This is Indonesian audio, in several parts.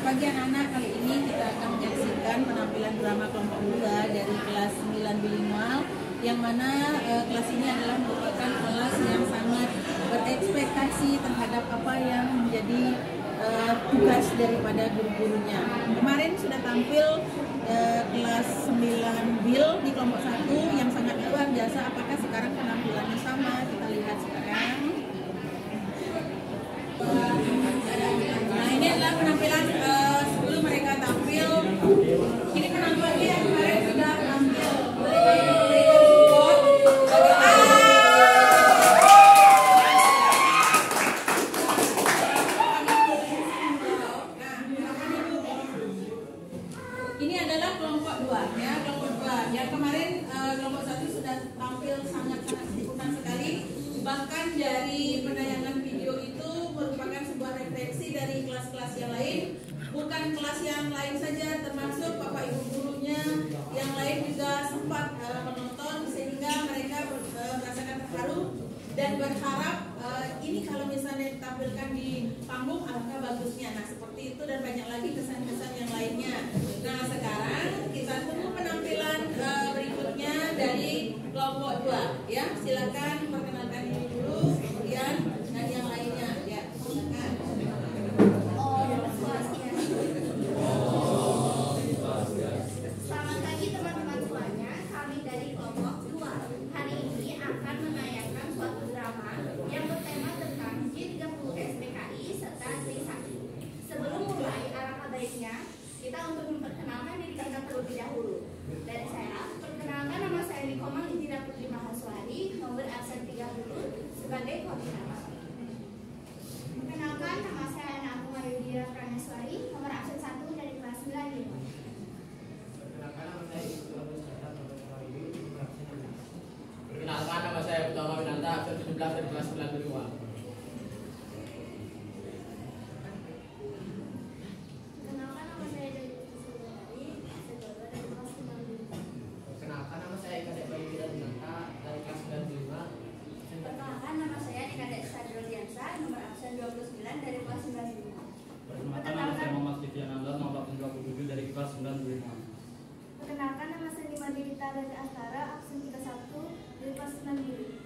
pagi anak-anak, kali ini kita akan menyaksikan penampilan drama kelompok 2 dari kelas 9 bilingual, yang mana kelas ini adalah merupakan kelas yang sangat berekspektasi terhadap apa yang menjadi tugas daripada guru-gurunya. Kemarin sudah tampil kelas 9 Bil di kelompok 1 yang sangat luar biasa. Apakah sekarang penampilannya sama? Kita lihat sekarang. Nah, ini adalah penampilan sebelum mereka tampil. Ini penampilannya yang kemarin sudah tampil. Ini adalah kelompok 2 ya, kelompok 2. Yang kemarin kelompok 1 sudah tampil sangat-sangat sempurna sekali. Bahkan dari penayangan video itu merupakan sebuah refleksi dari kelas-kelas yang lain. Bukan kelas yang lain saja, termasuk Bapak Ibu gurunya yang lain juga sempat menonton, sehingga mereka merasakan terharu dan berharap ini kalau misalnya ditampilkan di panggung alangkah bagusnya. Nah, seperti itu dan banyak lagi kesan-kesan yang lainnya. Nah, sekarang kita tunggu penampilan berikutnya dari kelompok 2 ya. Silakan perkenalkan diri dulu, kemudian dan yang lainnya ya. Silakan. Selamat pagi teman-teman semuanya. Kami dari kelompok 2 hari ini akan menayangkan suatu drama yang bertema tentang G30 SPKI serta Trisakti. Sebelum mulai, alangkah baiknya kita untuk memperkenalkan diri kita terlebih dahulu. Dari saya, perkenalkan, nama saya Nikomang Indira Putri Mahaswari, nomor absen 30 sebagai koordinator. Perkenalkan, nama saya Ana Agung Mayudira Prameswari, nomor absen 1 dari kelas 9. Perkenalkan, nama saya Utama Winanta, absen 17 dari kelas 9 Perkenalkan, nama saya Dewi Suryani, absen 2 dari kelas 9. Perkenalkan, nama saya Kadek Bayu Winanta dari kelas 95. Perkenalkan, nama saya Kadek Sadrul Diansa, nomor absen 29 dari kelas 95. Perkenalkan, nama saya Muhammad Fitrian Andar, nomor absen 27 dari kelas 95. Perkenalkan, nama saya Nimadi Dita dari Astara, absen 31 dari kelas 95.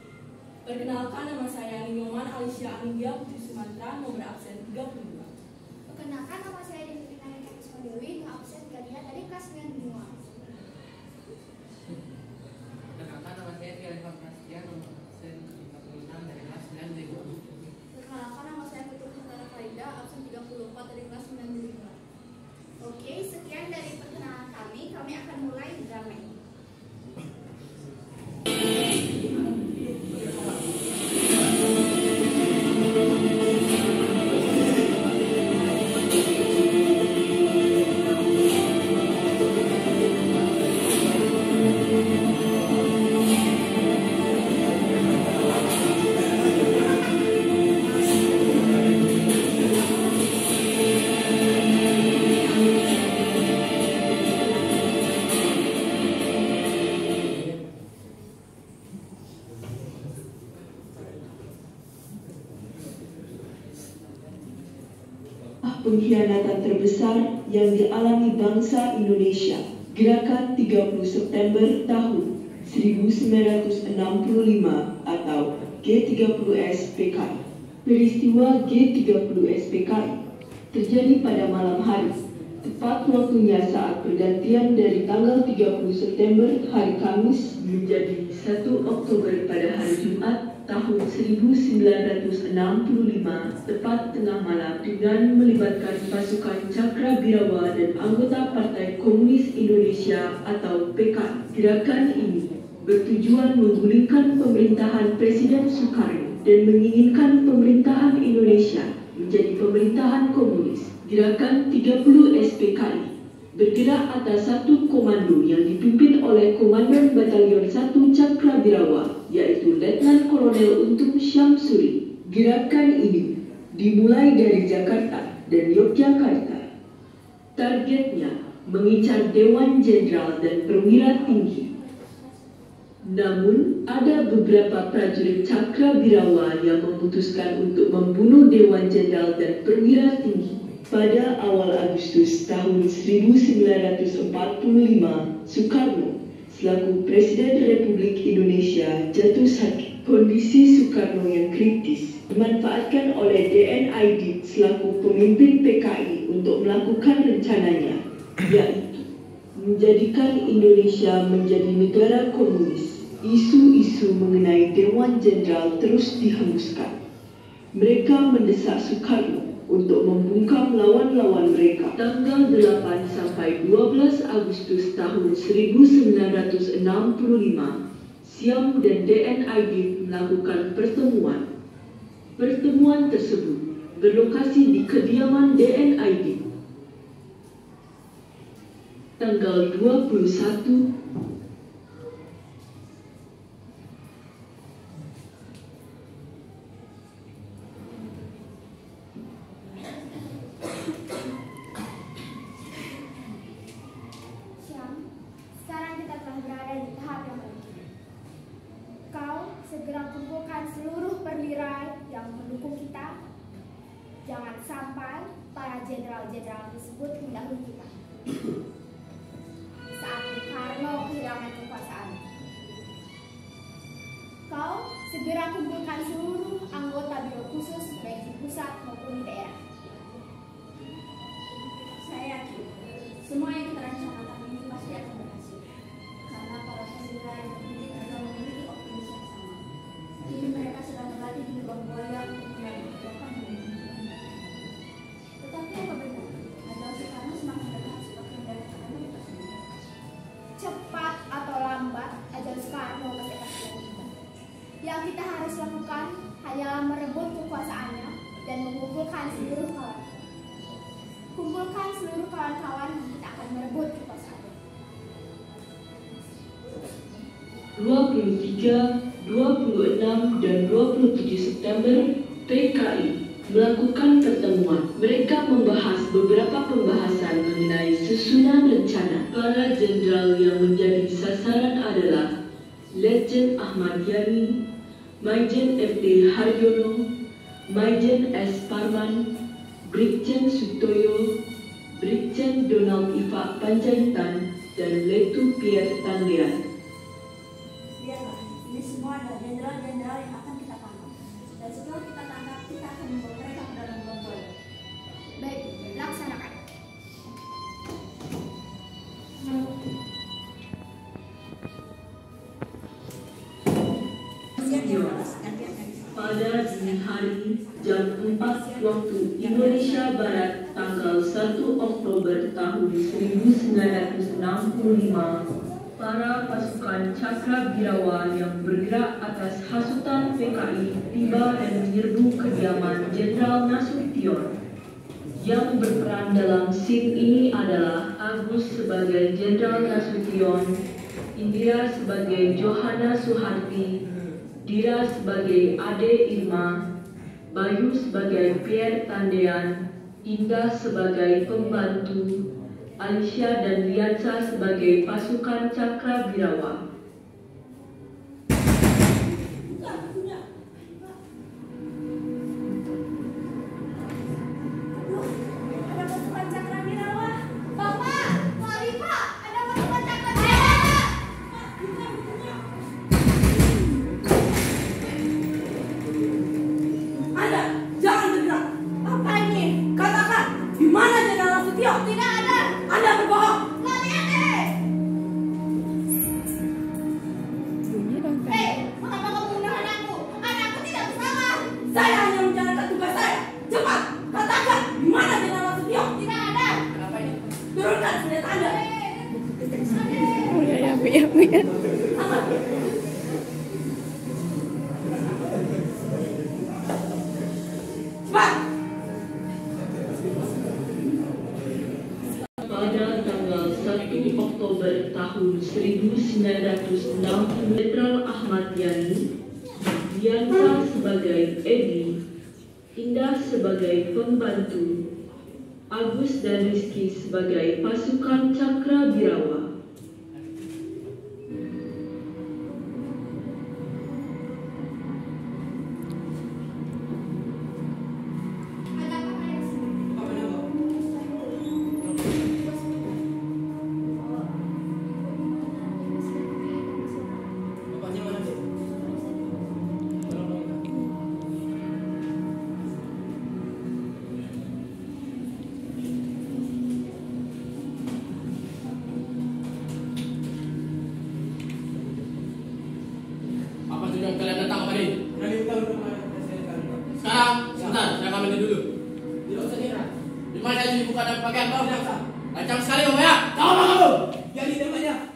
Perkenalkan, nama saya Nyoman Alicia Anindya Putri Sumatera, nomor absen 32. Perkenalkan, nama saya Devina Kisma Dewi, nomor absen 33 dari kelas 95. Perkenalkan, nama saya Tiara Prasetya, nomor absen 36 dari kelas 95. Perkenalkan, nama saya Putu Kutara Faida, absen 34 dari kelas 95. Oke, sekian dari perkenalan kami akan mulai drama ini. Pengkhianatan terbesar yang dialami bangsa Indonesia. Gerakan 30 September tahun 1965 atau G30S PKI. Peristiwa G30S PKI terjadi pada malam hari, tepat waktunya saat pergantian dari tanggal 30 September hari Kamis menjadi 1 Oktober pada hari Jumat tahun 1965, tepat tengah malam, dengan melibatkan pasukan Cakrawirawa dan anggota Partai Komunis Indonesia atau PKI. Gerakan ini bertujuan menggulingkan pemerintahan Presiden Soekarno dan menginginkan pemerintahan Indonesia menjadi pemerintahan komunis. Gerakan 30 SPKI bergerak atas satu komando yang dipimpin oleh Komandan Batalion 1 Cakrawirawa, yaitu Letnan Kolonel Untung Syamsuri. Gerakan ini dimulai dari Jakarta dan Yogyakarta. Targetnya mengincar Dewan Jenderal dan perwira tinggi. Namun, ada beberapa prajurit Cakrawirawa yang memutuskan untuk membunuh Dewan Jenderal dan perwira tinggi. Pada awal Agustus tahun 1945, Soekarno selaku Presiden Republik Indonesia jatuh sakit. Kondisi Soekarno yang kritis dimanfaatkan oleh DNID selaku pemimpin PKI untuk melakukan rencananya, yaitu menjadikan Indonesia menjadi negara komunis. Isu-isu mengenai Dewan Jenderal terus dihembuskan. Mereka mendesak Soekarno untuk membungkam lawan-lawan mereka. Tanggal 8 sampai 12 Agustus tahun 1965, Siam dan DNID melakukan pertemuan. Pertemuan tersebut berlokasi di kediaman DNID. Tanggal 21 segera kumpulkan seluruh perwira yang mendukung kita. Jangan sampai para jenderal-jenderal tersebut mendahului kita. Saat Bung Karno kehilangan kekuasaan, kau segera kumpulkan seluruh anggota biro khusus baik di pusat maupun di daerah. Saya yakin semua yang kita rencanakan ini pasti akan berhasil, karena para perwira yang terpilih adalah memiliki optimis yang sama. Kini mereka sedang berlatih di lubang buaya untuk menghadapan dunia. Tetapi apa benar? Adalah Soekarno semakin dekat sebagai mendadak otoritas dunia. Cepat atau lambat, ajal Soekarno pasti akan kita. Yang kita harus lakukan hanyalah merebut kekuasaannya dan mengumpulkan seluruh kawan. Kumpulkan seluruh kawan-kawan dan kita akan merebut kekuasaannya. 23, 26, dan 27 September, PKI melakukan pertemuan. Mereka membahas beberapa pembahasan mengenai susunan rencana. Para jenderal yang menjadi sasaran adalah Letjen Ahmad Yani, Maijen FD Haryono, Maijen S. Parman, Brigjen Sutoyo, Brigjen Donald Iva Panjaitan, dan Letu Pierre Tandean. Lihatlah, ini semua adalah jenderal-jenderal yang akan kita tangkap. Dan setelah kita tangkap, kita akan membawa mereka ke dalam lubang buaya. Baik, laksanakan. Pada dini hari, jam 4 waktu Indonesia Barat, tanggal 1 Oktober tahun 1965, para pasukan Cakrawirawa yang bergerak atas hasutan PKI tiba dan menyerbu kediaman Jenderal Nasution. Yang berperan dalam scene ini adalah Agus sebagai Jenderal Nasution, Indira sebagai Johanna Suharti, Dira sebagai Ade Irma, Bayu sebagai Pierre Tandean, Indah sebagai pembantu, Alicia dan Liansa sebagai pasukan Cakrawirawa. Ada pasukan Cakrawirawa. Bapak, mari Pak, ada pasukan Cakrawirawa. Anda, jangan bergerak. Apa ini? Katakan, di mana Jenderal Nasution? Tidak ada. Anda berbohong. Nggak lihat deh. Hei, mengapa kamu menahan aku? Anakku tidak bersalah. Saya hanya menjalankan tugas saya. Cepat, katakan, di mana Jenderal Nasution? Tidak ada. Kenapa ini? Turunkan senjata Anda. Aman. Cepat. Pada tanggal 1 Oktober tahun 1960, Jenderal Ahmad Yani, Liansa sebagai Edi, Indah sebagai pembantu, Agus dan Rizky sebagai pasukan Cakrawirawa. Ada apa kalian semua? pakai pakaian kau. Lancang sekali kamu ya. Tahu apa kamu? Jadi namanya.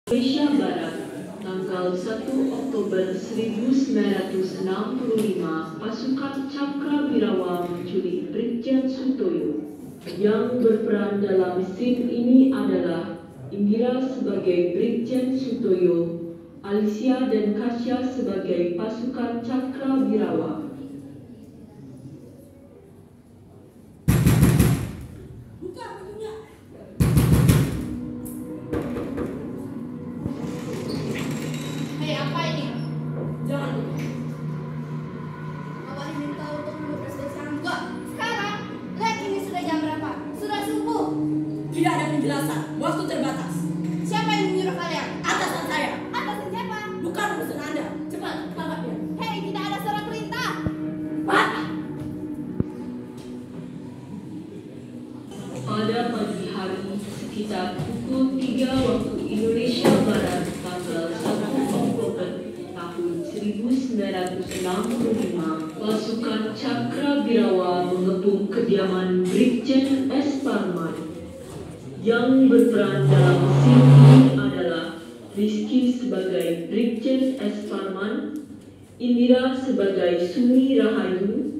Indonesia Barat, tanggal 1 Oktober 1965, pasukan Cakrawirawa menculik Brigjen Sutoyo. Yang berperan dalam scene ini adalah Indira sebagai Brigjen Sutoyo, Alicia dan Kasya sebagai pasukan Cakrawirawa. Buka pintunya. Hei, apa ini? Jangan. Bapak diminta untuk menulis sekarang juga. Sekarang, lihat ini sudah jam berapa? Sudah subuh. Tidak ada penjelasan. Waktu terbatas. Siapa yang menyuruh kalian? Atasan saya. Atasan siapa? Bukan urusan Anda. Cepat, tangkap dia. Hei, tidak ada surat perintah. Pak. Pada pagi hari sekitar pukul 3 waktu Indonesia Barat tanggal 1 Oktober tahun 1965, pasukan Cakrawirawa mengepung kediaman Brigjen S. Parman. Yang berperan dalam scene ini adalah Rizky sebagai Brigjen S. Parman, Indira sebagai Sumi Rahayu,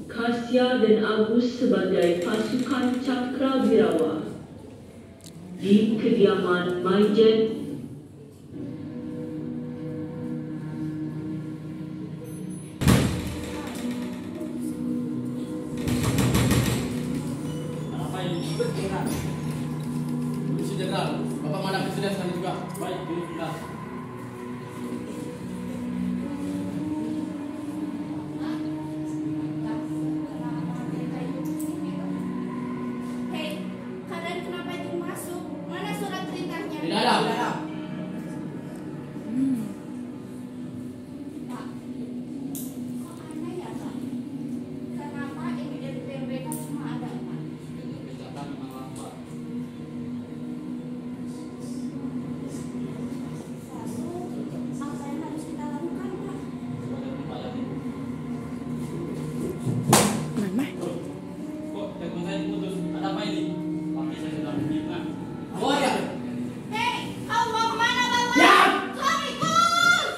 Kasya dan Agus sebagai pasukan Cakrawirawa. Di kediaman Maijen Apa ini? Polisi Jenderal, Bapak menghadapi sudah sekali juga. Baik, ini sudah. Hei, kalian kenapa itu masuk? Mana surat perintahnya? Tidak ada. Pak, kok aneh ya, Pak? Kenapa evidence mereka cuma ada 4? Apa yang harus kita lakukan, Pak? Kok telepon saya putus? Ada apa ini? Tapi saya sudah menyiapkan. Oh ya. Hei, kau mau kemana, Bapak? Ya. Kami ikut!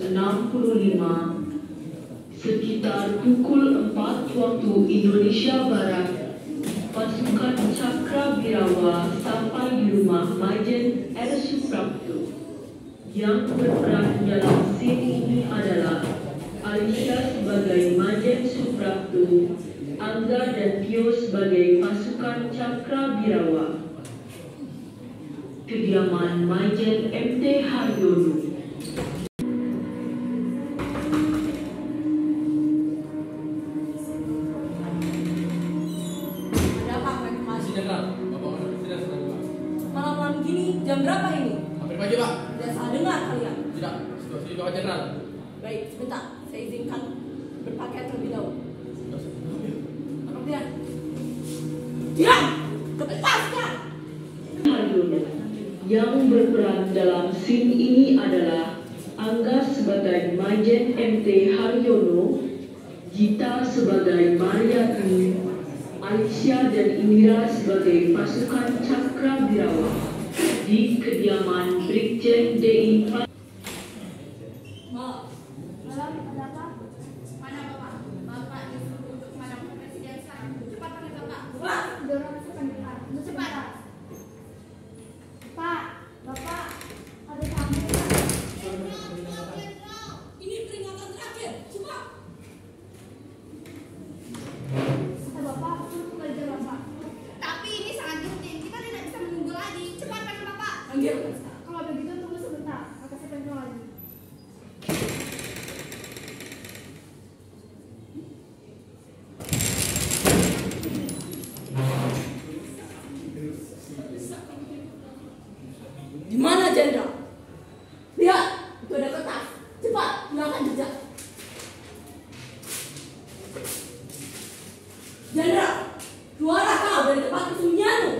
65 sekitar pukul 4 waktu Indonesia Barat, pasukan Cakrawirawa sampai di rumah Maijen R. Suprapto. Yang berperan dalam scene ini adalah Alicia sebagai Maijen Suprapto, Angga dan Tio sebagai pasukan Cakrawirawa. Kediaman Maijen MT Haryono. Ada apa mereka Polisi masuk? Jenderal, Bapak menghadapi sudah sekali juga. Malam-malam gini, jam berapa ini? Hampir pagi Pak. Tidak salah dengar kalian. Tidak, situasi Bapak Jenderal. Baik, sebentar. Saya izinkan berpakaian terlebih dahulu. Tangkap dia. Diam! Lepaskan! Haryono. Yang berperan dalam scene ini adalah Angga sebagai Maijen MT Haryono, Gita sebagai Mariati, Alicia dan Indira sebagai pasukan Cakrawirawa. Di kediaman Brigjen DI Maaf. Malam, ada apa? Mana Bapak? Bapak disuruh untuk memadamkan presiden sekarang. Cepat panggil Bapak. Keluar! Dorong masukkan dia. Cepat. Pak, Bapak, ada tamu. Ini peringatan terakhir. Cepat! Kata Bapak, suruh kembali ke Bapak. Tapi ini sangat penting. Kita tidak bisa menunggu lagi. Cepat panggil Bapak. Panggil. Kalau begitu tunggu sebentar. Akan saya panggil lagi. Di mana jenderal? Lihat, itu ada kertas. Cepat, hilangkan jejak. Jenderal, keluarlah kau dari tempat persembunyianmu.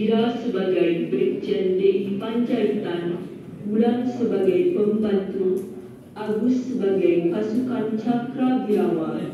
Gira sebagai Brigjen DI Panjaitan, Bulan sebagai pembantu, Agus sebagai pasukan Cakrawirawa.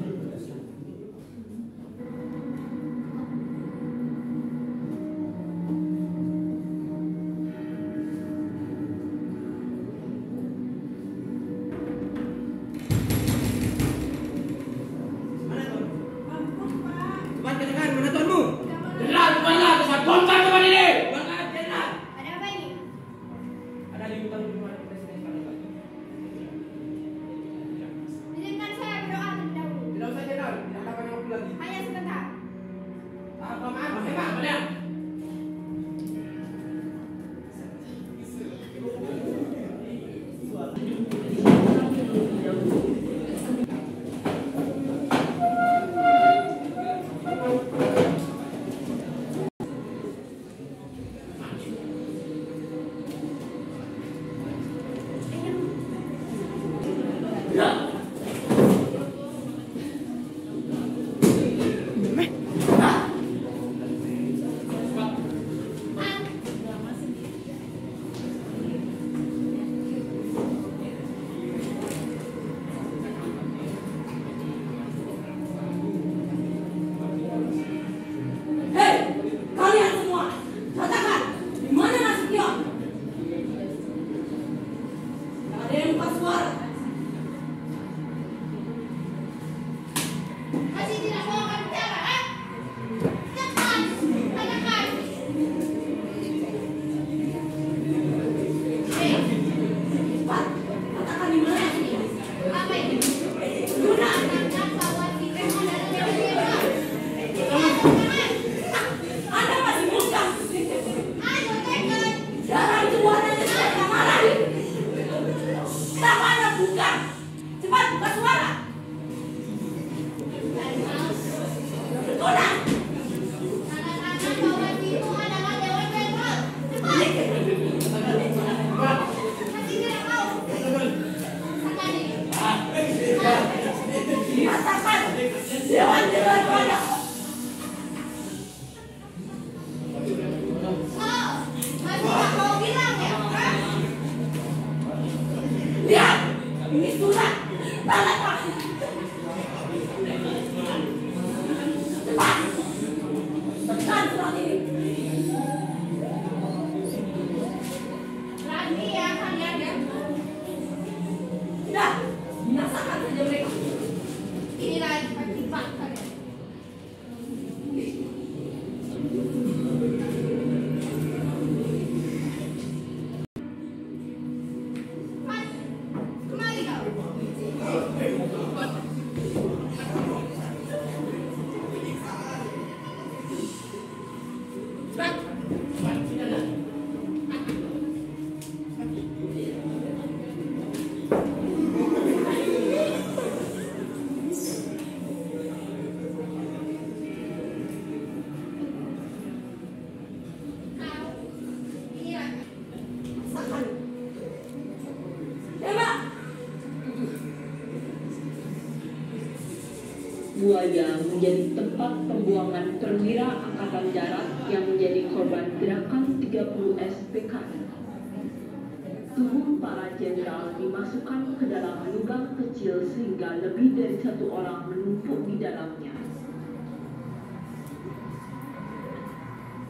Buaya menjadi tempat pembuangan perwira Angkatan Darat yang menjadi korban gerakan 30 SPKI. Tubuh para jenderal dimasukkan ke dalam lubang kecil sehingga lebih dari satu orang menumpuk di dalamnya.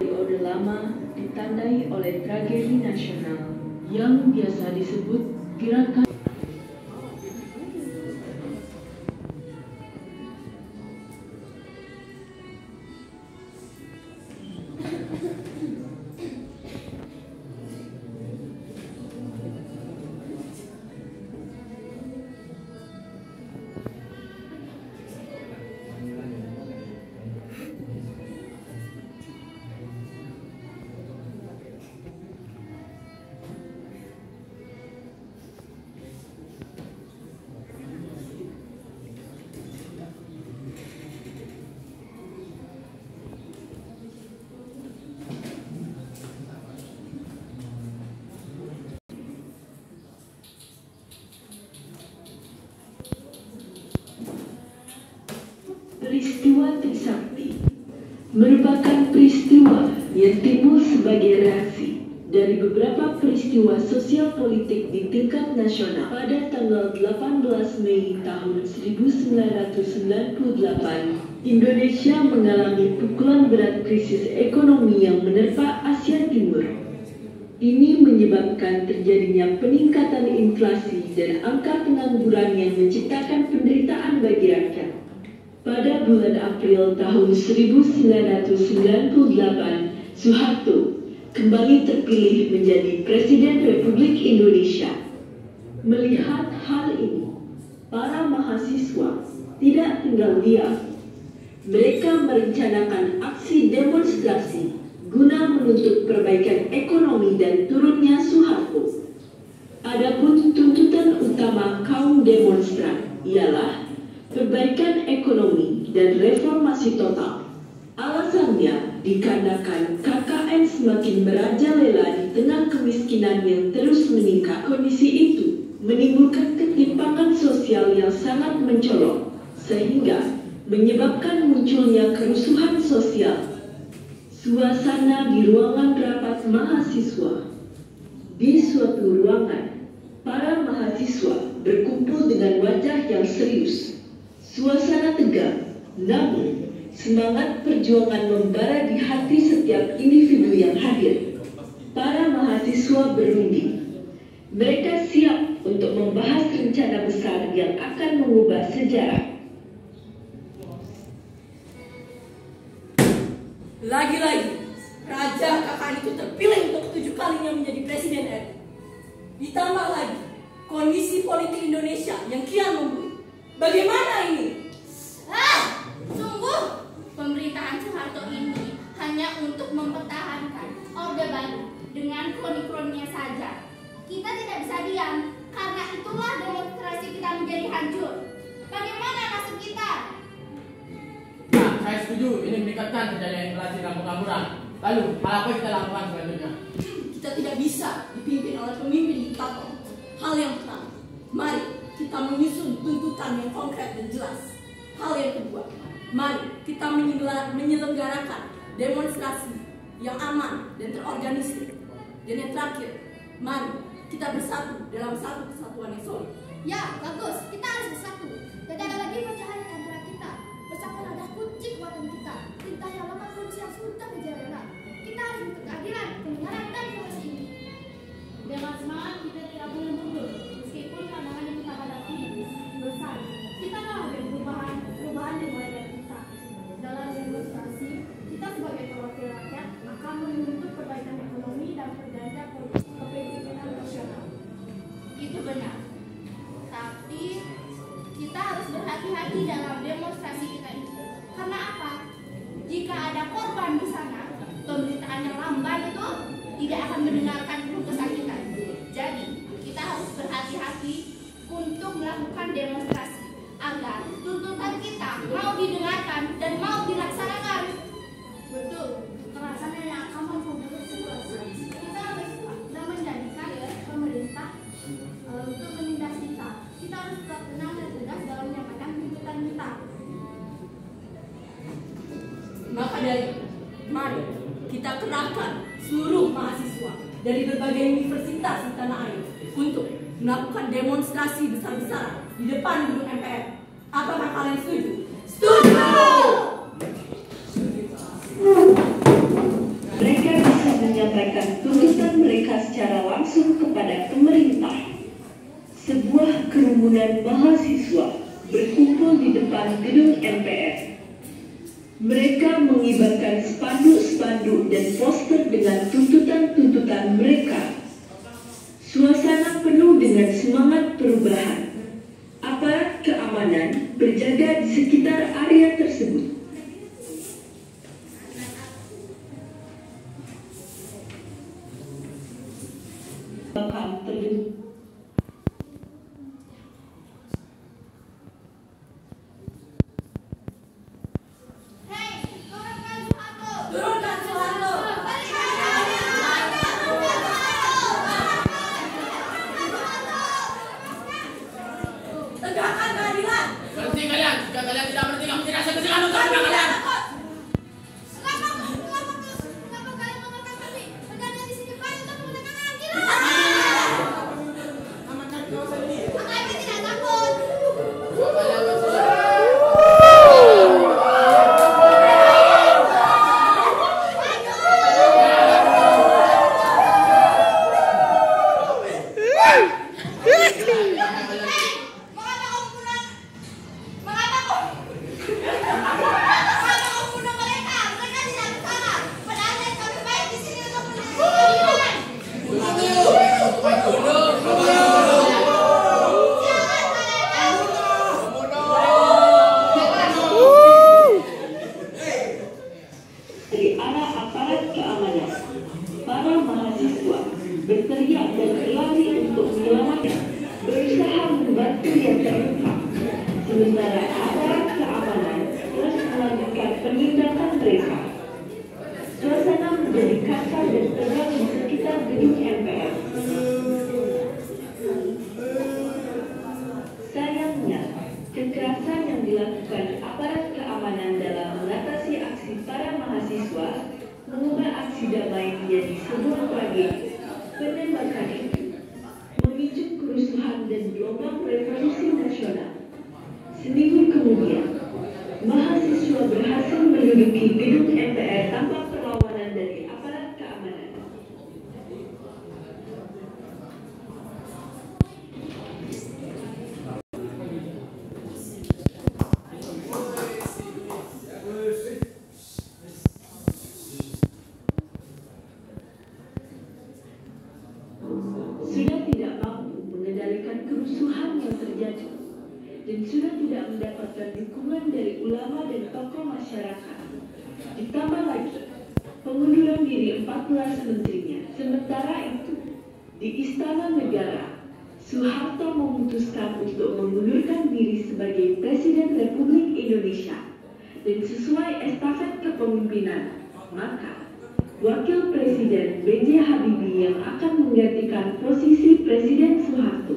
Orde Lama ditandai oleh tragedi nasional yang biasa disebut gerakan. Peristiwa Trisakti merupakan peristiwa yang timbul sebagai reaksi dari beberapa peristiwa sosial politik di tingkat nasional. Pada tanggal 18 Mei tahun 1998, Indonesia mengalami pukulan berat krisis ekonomi yang menerpa Asia Timur. Ini menyebabkan terjadinya peningkatan inflasi dan angka pengangguran yang menciptakan penderitaan bagi rakyat. Pada bulan April tahun 1998, Soeharto kembali terpilih menjadi Presiden Republik Indonesia. Melihat hal ini, para mahasiswa tidak tinggal diam. Mereka merencanakan aksi demonstrasi guna menuntut perbaikan ekonomi dan turunnya Soeharto. Adapun tuntutan utama kaum demonstran ialah perbaikan ekonomi dan reformasi total. Alasannya dikarenakan KKN semakin merajalela di tengah kemiskinan yang terus meningkat. Kondisi itu menimbulkan ketimpangan sosial yang sangat mencolok, sehingga menyebabkan munculnya kerusuhan sosial. Suasana di ruangan rapat mahasiswa. Di suatu ruangan, para mahasiswa berkumpul dengan wajah yang serius. Suasana tegang, namun semangat perjuangan membara di hati setiap individu yang hadir. Para mahasiswa berunding. Mereka siap untuk membahas rencana besar yang akan mengubah sejarah. Lagi-lagi, Raja KKN itu terpilih untuk ke-7 kalinya menjadi Presiden RI. Ditambah lagi, kondisi politik Indonesia yang kian memburuk. Bagaimana ini? Sungguh, pemerintahan Soeharto ini hanya untuk mempertahankan Orde Baru dengan kroni-kroninya saja. Kita tidak bisa diam, karena itulah demonstrasi kita menjadi hancur. Bagaimana nasib kita? Nah, saya setuju ini meningkatkan terjadinya inflasi dan pengangguran. Lalu, hal apa kita lakukan selanjutnya? Kita tidak bisa dipimpin oleh pemimpin diktator. Hal yang pertama, mari kita menyusun tuntutan yang konkret dan jelas. Hal yang kedua, mari kita menyelenggarakan demonstrasi yang aman dan terorganisir. Dan yang terakhir, mari kita bersatu dalam satu kesatuan yang solid. Ya, bagus. Kita harus bersatu. Tidak ada lagi percaya antara kita. Bersama ada kunci kekuatan kita. Kita yang lemah korupsi yang sudah menjadi. Kita harus menuntut keadilan, kebenaran dan demokrasi ini. Dengan semangat kita tidak boleh mundur, meskipun tantangan yang kita hadapi besar. Kita mau ada perubahan dimulai dari kita. Dalam demonstrasi, kita sebagai perwakilan rakyat akan menuntut perbaikan ekonomi dan perjanjian kepemimpinan nasional. Itu benar. Tapi kita harus berhati-hati dalam demonstrasi kita ini. Karena apa? Jika ada korban di sana, pemerintahan yang lamban itu tidak akan mendengarkan keluh kesah kita. Jadi, kita harus berhati-hati untuk melakukan demonstrasi agar tuntutan kita mau didengarkan dan mau dilaksanakan. Betul. Kelasannya yang akan memperburuk situasi. Kita harus dan menjadikan pemerintah untuk menindas kita. Kita harus tetap tenang dan tegas dalam menyampaikan tuntutan kita. Maka dari itu, mari kita kerahkan seluruh mahasiswa dari berbagai universitas di tanah air untuk melakukan demonstrasi besar-besaran di depan gedung MPR. Apakah kalian setuju? Setuju! Mereka bisa menyampaikan tuntutan mereka secara langsung kepada pemerintah. Sebuah kerumunan mahasiswa berkumpul di depan gedung MPR. Mereka mengibarkan spanduk-spanduk dan poster dengan tuntutan-tuntutan mereka. Suasana penuh dengan semangat perubahan. Aparat keamanan berjaga di sekitar area tersebut. Bahkan terbentuk Turunkan Soeharto! Tegakkan keadilan! Berhenti kalian! Jika kalian tidak berhenti, kami tidak akan segera menunjukkan kalian! Kenapa kalian berteriak dan berlari untuk menyelamatkan, berusaha membantu yang terluka. Sementara aparat keamanan terus melanjutkan penindakan mereka. Suasana menjadi kasar dan tegang di sekitar gedung MPR. Sayangnya, kekerasan yang dilakukan aparat keamanan dalam mengatasi aksi para mahasiswa mengubah aksi damai menjadi sebuah tragedi. Penembakan itu memicu kerusuhan dan gelombang revolusi nasional. Seminggu kemudian, mahasiswa berhasil menduduki gedung MPR tanpa perlawanan dari aparat keamanan. Sudah tidak mampu mengendalikan kerusuhan yang terjadi dan sudah tidak mendapatkan dukungan dari ulama dan tokoh masyarakat. Ditambah lagi pengunduran diri 14 menterinya. Sementara itu, di Istana Negara, Soeharto memutuskan untuk mengundurkan diri sebagai Presiden Republik Indonesia dan sesuai estafet kepemimpinan, maka Wakil Presiden B.J. Habibie yang akan menggantikan posisi Presiden Soeharto.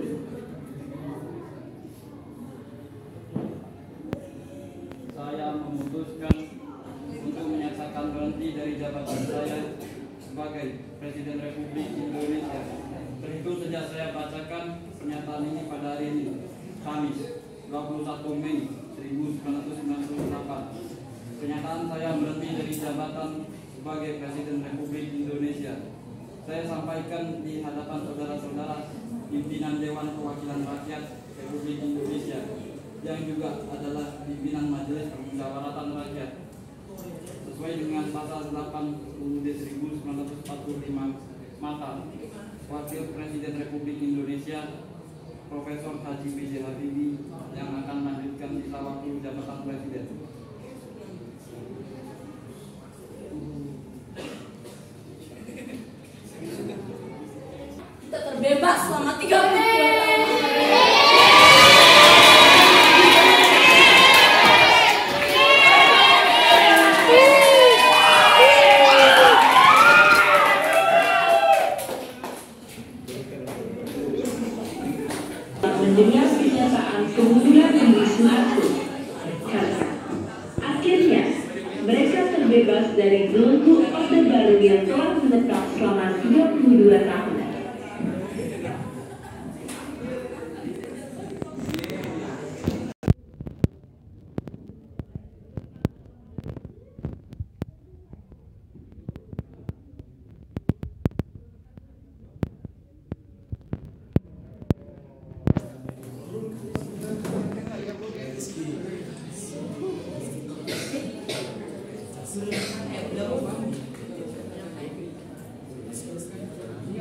Saya memutuskan untuk menyatakan berhenti dari jabatan saya sebagai Presiden Republik Indonesia. Terhitung sejak saya bacakan pernyataan ini pada hari ini, Kamis, 21 Mei 1998. Pernyataan saya berhenti dari jabatan sebagai Presiden Republik Indonesia. Saya sampaikan di hadapan saudara-saudara pimpinan Dewan Perwakilan Rakyat Republik Indonesia yang juga adalah pimpinan Majelis Permusyawaratan Rakyat. Sesuai dengan pasal 8 UUD 1945, maka Wakil Presiden Republik Indonesia Profesor Haji B.J. Habibie yang akan melanjutkan sisa waktu jabatan Presiden. Kita terbebas selama 32 tahun. Mendengar pernyataan kemunduran diri Soeharto, karena akhirnya mereka terbebas dari belenggu Orde Baru yang telah menetap selama 32 tahun.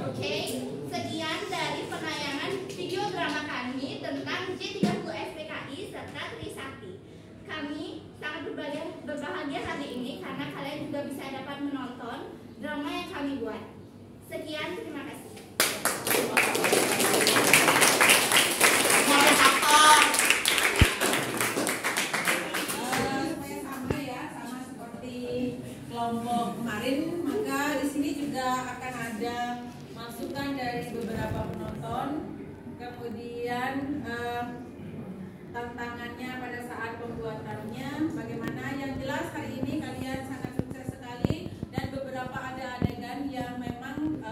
Oke, sekian dari penayangan video drama kami tentang J30 SPKI serta Trisakti. Kami sangat berbahagia hari ini karena kalian juga bisa dapat menonton drama yang kami buat. Sekian, terima kasih. Supaya sama ya, sama seperti kelompok kemarin, maka di sini juga akan ada masukan dari beberapa penonton, kemudian tantangannya pada saat pembuatannya bagaimana. Yang jelas hari ini kalian sangat sukses sekali dan beberapa ada adegan yang memang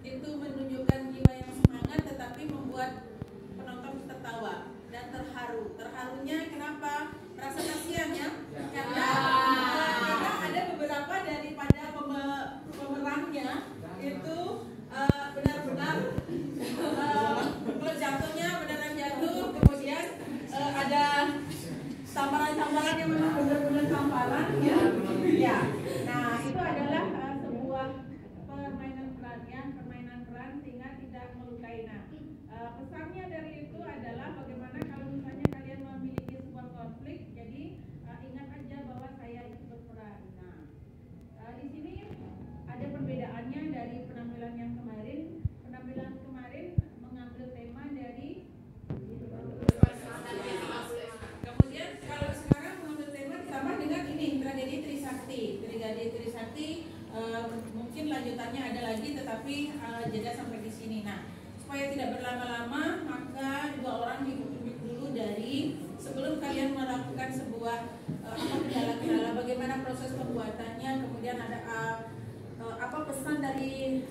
itu menunjukkan jiwa yang semangat tetapi membuat penonton tertawa dan terharu. Terharunya kenapa? Rasa kasihan ya, karena ada beberapa daripada pemerannya itu benar-benar kalau jatuhnya beneran jatuh, kemudian ada tamparan-tamparan yang memang benar-benar tamparan ya. Ya. Nah, itu adalah sebuah permainan peran sehingga tidak melukai. Nah, pesannya dari itu adalah bagaimana kalau misalnya kalian memiliki sebuah konflik, jadi ingat aja bahwa saya itu berperan. Nah, di sini ada perbedaannya dari penampilan penampilan kemarin mengambil tema dari kemudian kalau sekarang mengambil tema ditambah dengan ini tragedi Trisakti mungkin lanjutannya ada lagi tetapi jeda sampai di sini. Nah, supaya tidak berlama-lama maka dua orang ditunjuk dulu dari sebelum kalian melakukan sebuah kendala-kendala bagaimana proses pembuatannya, kemudian ada apa pesan dari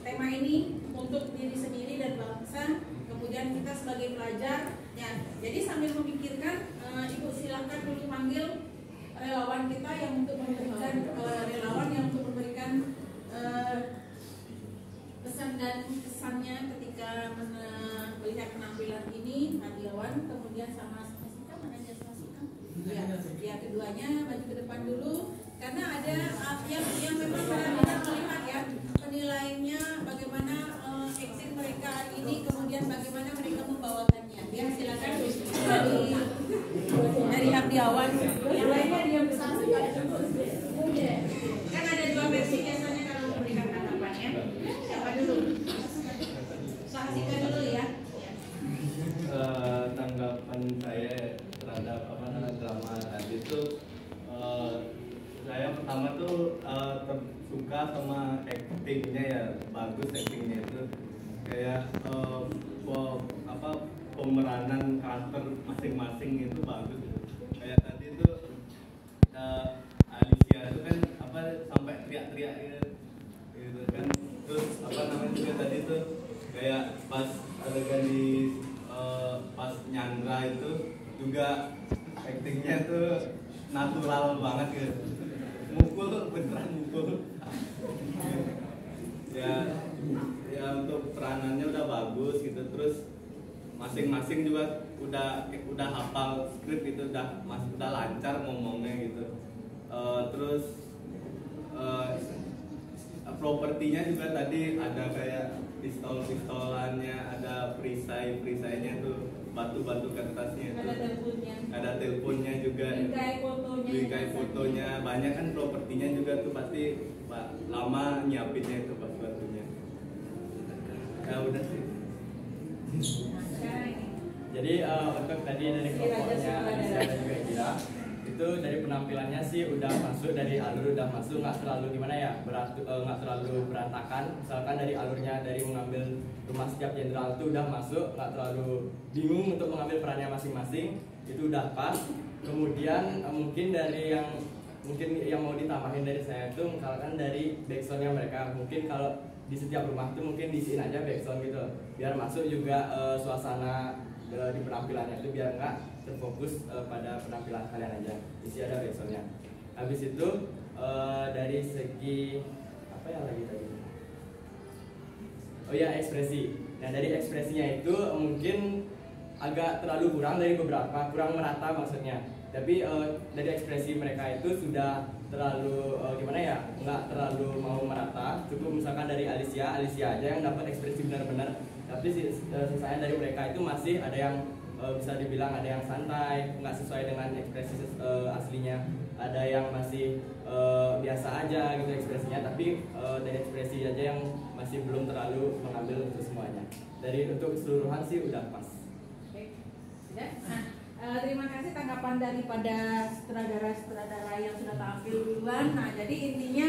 tema ini untuk diri sendiri dan bangsa, kemudian kita sebagai pelajar ya. Jadi sambil memikirkan Ibu silakan dulu panggil relawan kita yang untuk memberikan pesan dan kesannya ketika melihat penampilan ini, Hadiawan, kemudian sama Sasika, mana dia Sasika? Ya, keduanya maju ke depan dulu karena ada yang memang benar-benar melihat ya penilaiannya bagaimana exit mereka ini, kemudian bagaimana mereka membawakannya. Ya, silakan dari Hadiawan. Yang lainnya dia besar sekali. Kan ada dua versi biasanya kalau memberikan tanggapannya. Siapa dulu? Sasika dulu ya. Tanggapan saya terhadap drama tadi itu saya pertama tuh suka sama actingnya ya, bagus actingnya itu kayak pemeranan karakter masing-masing itu bagus. Kayak tadi tuh Alicia itu kan sampai teriak-teriak gitu kan. Terus juga tadi tuh kayak pas adegan di pas Nyandra itu juga actingnya tuh natural banget gitu, beneran mukul ya untuk peranannya udah bagus gitu. Terus masing-masing juga udah hafal skrip gitu, udah lancar ngomongnya gitu. Terus propertinya juga tadi ada kayak pistol-pistolannya, ada perisai-perisainya tuh, batu-batu kertasnya itu. Ada teleponnya juga. Bingkai fotonya. Banyak kan propertinya juga tuh pasti lama nyiapinnya itu batu-batunya. Ya udah sih. Jadi untuk tadi dari kelompoknya Alicia dan juga Gira itu dari penampilannya sih udah masuk, dari alur udah masuk, nggak terlalu gimana ya, nggak terlalu berantakan. Misalkan dari alurnya dari mengambil rumah setiap jenderal itu udah masuk, nggak terlalu bingung untuk mengambil perannya masing-masing, itu udah pas. Kemudian mungkin dari yang mau ditambahin dari saya itu misalkan dari backsoundnya mereka, mungkin kalau di setiap rumah itu mungkin diisiin aja backsound gitu biar masuk juga suasana di penampilannya itu, biar nggak terfokus pada penampilan kalian aja, isi ada backsoundnya. Habis itu dari segi apa ya lagi tadi? Oh ya, ekspresi. Nah dari ekspresinya itu mungkin agak terlalu kurang dari beberapa, kurang merata maksudnya. Tapi dari ekspresi mereka itu sudah terlalu gimana ya, nggak terlalu mau merata. Cukup misalkan dari Alicia aja yang dapat ekspresi benar-benar. Tapi sisanya dari mereka itu masih ada yang bisa dibilang ada yang santai, nggak sesuai dengan ekspresi aslinya. Ada yang masih biasa aja gitu ekspresinya. Tapi dari ekspresi aja yang masih belum terlalu mengambil untuk semuanya. Dari untuk keseluruhan sih udah pas. Oke, sudah. Nah, terima kasih tanggapan daripada sutradara yang sudah tampil duluan. Nah, jadi intinya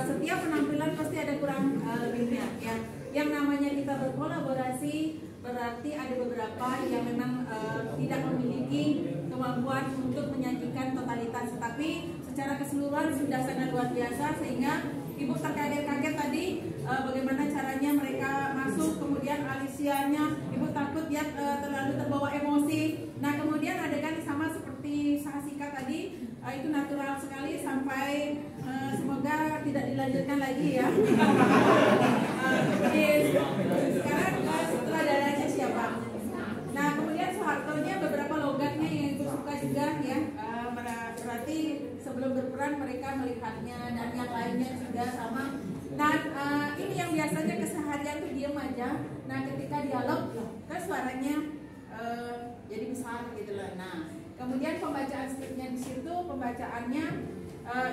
setiap penampilan pasti ada kurang lebihnya. Ya, yang namanya kita berkolaborasi berarti ada beberapa yang memang tidak memiliki kemampuan untuk menyajikan totalitas, tetapi secara keseluruhan sudah sangat luar biasa sehingga Ibu terkaget-kaget tadi bagaimana caranya mereka masuk, kemudian Alicia-nya Ibu takut ya terlalu terbawa emosi. Nah kemudian adegan sama seperti Sasika tadi itu natural sekali sampai semoga tidak dilanjutkan lagi ya. Sekarang sutradaranya siapa? Nah kemudian Soeharto-nya beberapa logatnya yang Ibu suka juga ya. Berarti sebelum berperan mereka melihatnya dan yang lainnya juga sama. Nah ini yang biasanya keseharian tuh diem aja. Nah ketika dialog kan suaranya jadi besar gitu loh. Nah kemudian pembacaan skripnya di situ pembacaannya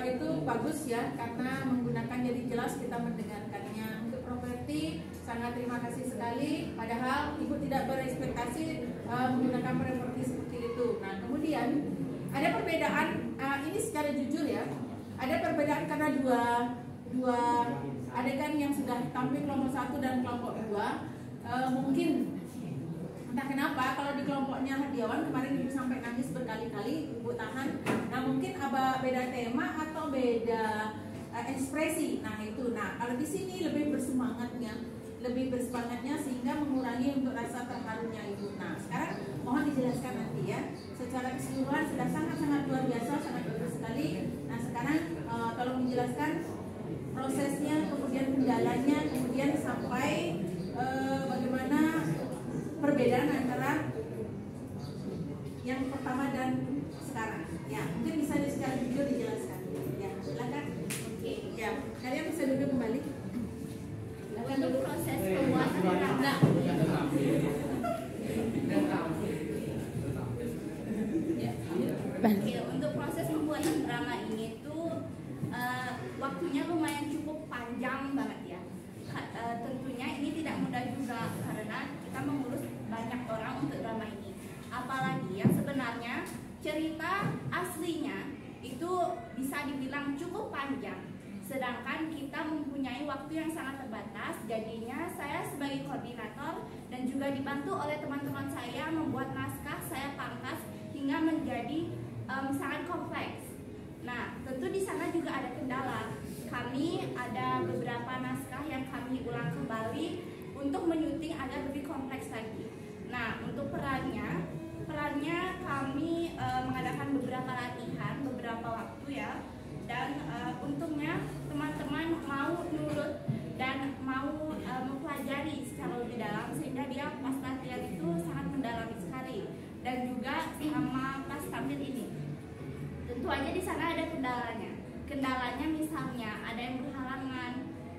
itu bagus ya, karena menggunakan jadi jelas kita mendengarkannya. Untuk properti sangat terima kasih sekali, padahal Ibu tidak berekspektasi menggunakan properti seperti itu. Nah kemudian ada perbedaan, ini secara jujur ya, ada perbedaan karena dua adegan yang sudah tampil kelompok 1 dan kelompok 2. Mungkin entah kenapa kalau di kelompoknya Hadiawan kemarin Ibu sampai nangis berkali-kali, Ibu tahan. Nah mungkin beda tema atau beda ekspresi. Nah itu, kalau di sini lebih bersemangatnya sehingga mengurangi untuk rasa terharunya Ibu. Nah sekarang mohon dijelaskan nanti ya. Secara keseluruhan sudah sangat-sangat luar biasa, sangat bagus sekali. Nah sekarang tolong dijelaskan prosesnya, kemudian kendalanya, kemudian sampai bagaimana perbedaan antara yang pertama dan sekarang. Ya, mungkin bisa secara jujur dijelaskan. Ya, silakan. Oke. Ya, kalian bisa duduk kembali. Untuk proses pembuatan drama. Oke, untuk proses pembuatan drama ini tuh waktunya lumayan cukup panjang banget ya. Tentunya ini tidak mudah juga karena kita mengurus banyak orang untuk drama ini. Apalagi yang sebenarnya cerita aslinya itu bisa dibilang cukup panjang. Sedangkan kita mempunyai waktu yang sangat terbatas, jadinya saya sebagai koordinator dan juga dibantu oleh teman-teman saya membuat naskah, saya pangkas hingga menjadi sangat kompleks. Nah, tentu di sana juga ada kendala. Kami ada beberapa naskah yang kami ulang kembali untuk menyuting agar lebih kompleks lagi. Nah, untuk perannya kami mengadakan beberapa latihan, beberapa waktu ya. Dan untungnya teman-teman mau nurut dan mau mempelajari secara lebih dalam sehingga dia pas latihan itu sangat mendalami sekali. Dan juga sama pas tampil ini. Tentu aja di sana ada kendalanya. Kendalanya misalnya ada yang berhalangan,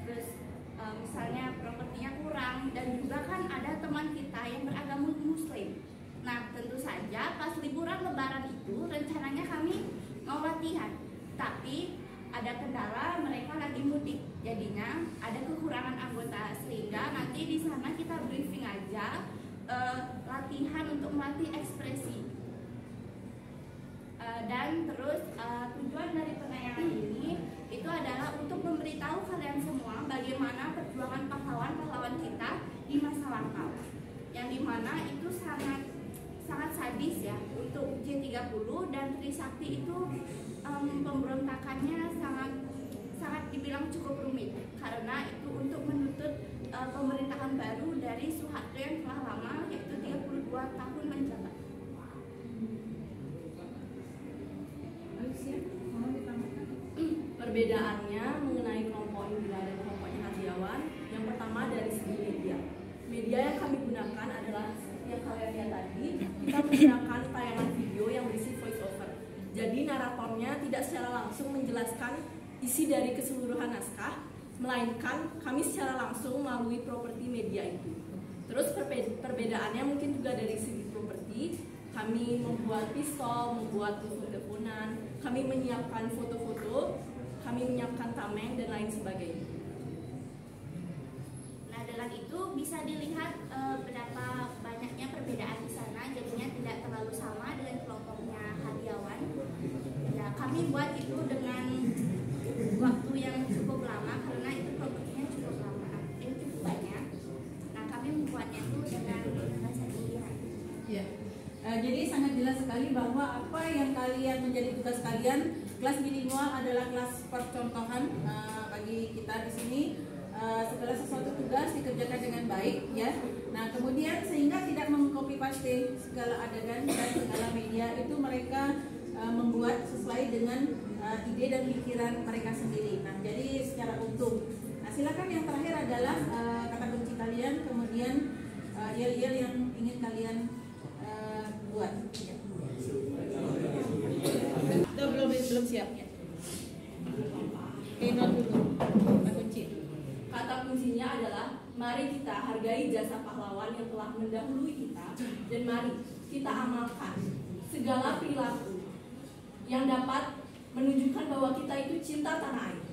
terus misalnya propertinya kurang, dan juga kan ada teman kita yang beragama Muslim. Nah tentu saja pas liburan Lebaran itu rencananya kami mau latihan, tapi ada kendala mereka lagi mudik, jadinya ada kekurangan anggota sehingga nanti di sana kita briefing aja latihan untuk melatih ekspresi. Dan terus tujuan dari penayangan ini itu adalah untuk memberitahu kalian semua bagaimana perjuangan pahlawan-pahlawan kita di masa lampau, yang dimana itu sangat sadis ya. Untuk J30 dan Trisakti itu pemberontakannya sangat dibilang cukup rumit karena itu untuk menuntut pemerintahan baru dari Soeharto yang telah lama, yaitu 32 tahun menjabat. Perbedaannya mengenai kelompok Indra dan kelompoknya Hadiawan, yang pertama dari segi media. Media yang kami gunakan adalah yang kalian lihat tadi, kita menggunakan tayangan video yang berisi voice over. Jadi naratornya tidak secara langsung menjelaskan isi dari keseluruhan naskah, melainkan kami secara langsung melalui properti media itu. Terus perbedaannya mungkin juga dari segi properti, kami membuat pistol, membuat teleponan, kami menyiapkan foto-foto, kami menyiapkan tameng dan lain sebagainya. Nah dengan itu bisa dilihat berapa banyaknya perbedaan di sana, jadinya tidak terlalu sama dengan kelompoknya Hadiawan. Ya, kami buat itu dengan waktu yang cukup lama karena itu propertinya cukup banyak. Nah kami membuatnya itu dengan rasa pilihan. Ya. Jadi sangat jelas sekali bahwa apa yang kalian menjadi tugas kalian, kelas bilingual adalah kelas percontohan bagi kita di sini. Segala sesuatu tugas dikerjakan dengan baik ya. Nah kemudian sehingga tidak mengcopy paste segala adegan dan segala media itu mereka membuat sesuai dengan ide dan pikiran mereka sendiri. Nah jadi secara utuh. Nah silakan yang terakhir adalah kata kunci kalian, kemudian yel-yel yang ingin kalian buat. Ya. Belum siap ya. Not dulu. Kata kunci. Kata kuncinya adalah mari kita hargai jasa pahlawan yang telah mendahului kita, dan mari kita amalkan segala perilaku yang dapat menunjukkan bahwa kita itu cinta tanah air.